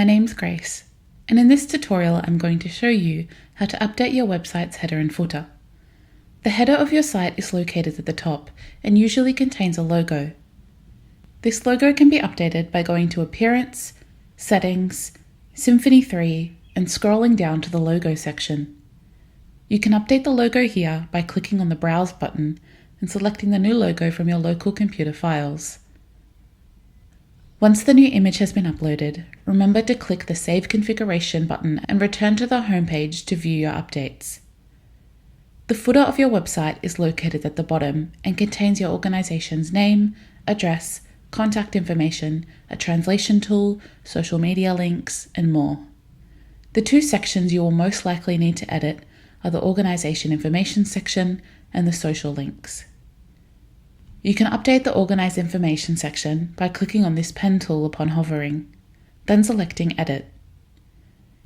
My name's Grace, and in this tutorial I'm going to show you how to update your website's header and footer. The header of your site is located at the top and usually contains a logo. This logo can be updated by going to Appearance, Settings, Symfony 3, and scrolling down to the Logo section. You can update the logo here by clicking on the Browse button and selecting the new logo from your local computer files. Once the new image has been uploaded, remember to click the Save Configuration button and return to the home page to view your updates. The footer of your website is located at the bottom and contains your organization's name, address, contact information, a translation tool, social media links, and more. The two sections you will most likely need to edit are the organization information section and the social links. You can update the Organize Information section by clicking on this pen tool upon hovering, then selecting Edit.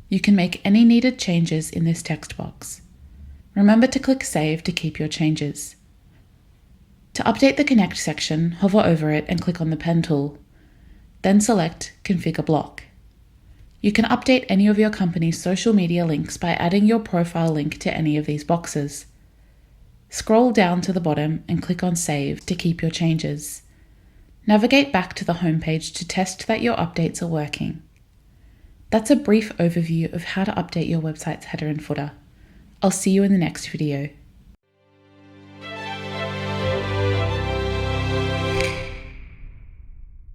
You can make any needed changes in this text box. Remember to click Save to keep your changes. To update the Connect section, hover over it and click on the pen tool, then select Configure Block. You can update any of your company's social media links by adding your profile link to any of these boxes. Scroll down to the bottom and click on Save to keep your changes. Navigate back to the home page to test that your updates are working. That's a brief overview of how to update your website's header and footer. I'll see you in the next video.